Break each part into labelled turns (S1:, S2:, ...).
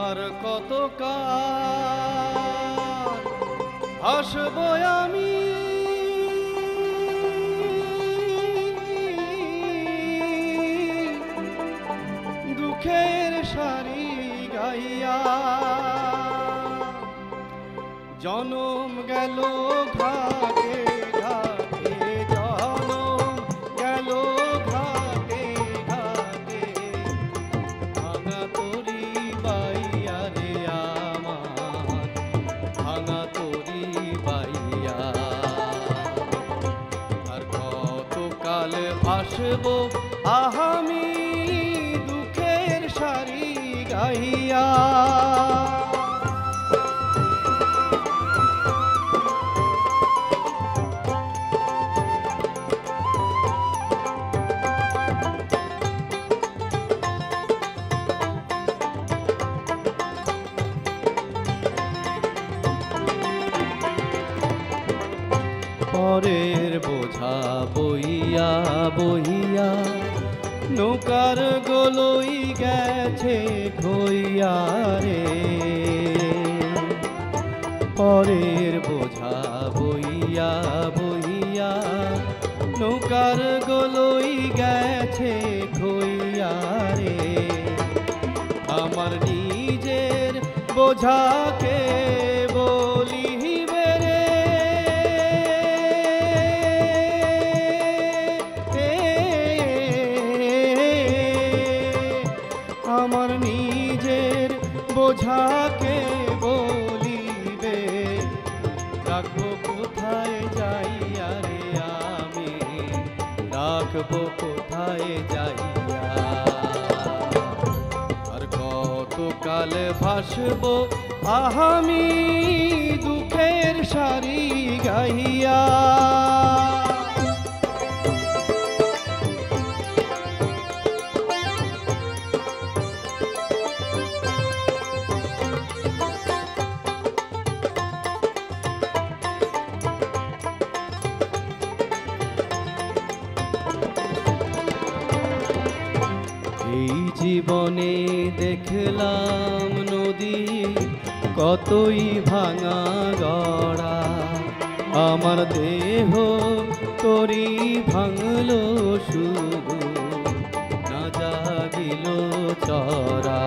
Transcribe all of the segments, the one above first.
S1: আর কত কাল আসব আমি দুঃখের সারি গাইয়া। জনম গেল ঘাটে ঘাটে, জনম গেল ঘাটে ঘাটে, ভাঙা তরি বাইয়া রে আমার, ভাঙা তরি বাইয়া। আর কত কাল ভাসব আমি দুঃখের সারি গাইয়া। পরের বোঝা বইয়া বইয়া নৌকার গোলই গেছে খইয়া রে। পরের বোঝা বইয়া বইয়া নৌকার গোলই গেছে খইয়া রে। আমার নিজের বোঝাকে বলি আমার নিজের বোঝাকে বলিবে, রাখবো কোথায় যাইয়া রে আমি, রাখবো কোথায় যাইয়া। আর কত কাল ভাসবো আমি দুঃখের সারি গাইয়া। এই জীবনে দেখলাম নদী কতই ভাঙা গড়া, আমার দেহ তরি ভাঙলো শুধু, না জাগিল চরা।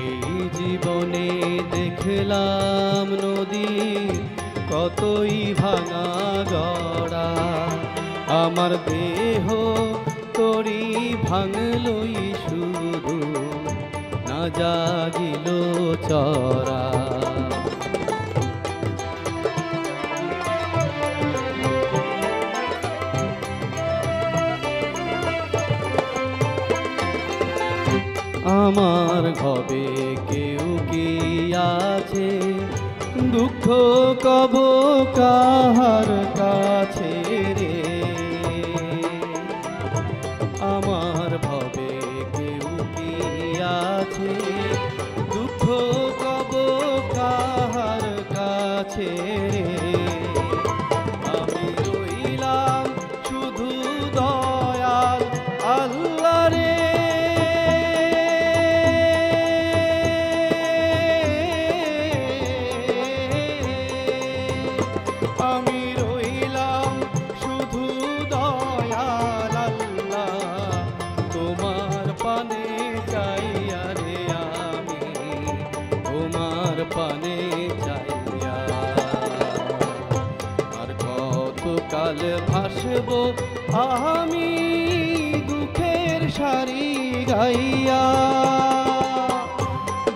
S1: এই জীবনে দেখলাম নদী কতই ভাঙা গড়া, আমার দেহ তরি ভাঙলই শুধু, না জাগিল চরা। আমার ঘবে কেউ কি আছে, দুঃখ কব কাহার কাছে রে। আমার ভবে কেউ কি আছে, দুঃখ কব কাহার কাছে রে। আমি রইলাম শুধু দয়াল আল্লাহ রে। আমি রইলাম শুধু দয়াল আল্লাহ, তোমার পানে চাইয়া রে আমি, তোমার পানে চাইয়া। আর কত কাল ভাসবো আমি দুঃখের সারি গাইয়া।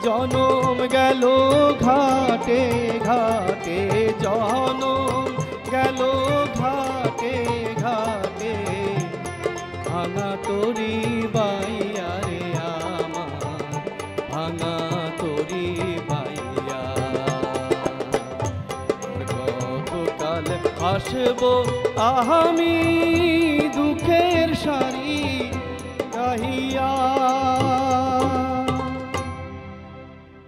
S1: জনম গেল ঘাটে ঘাটে, জনম গেল ঘাটে ঘাটে, ভাঙা তরি বাইয়া রে আমার, ভাঙা তরি বাইয়া। কত কাল আসবো আমি দুঃখের সারি গাইয়া।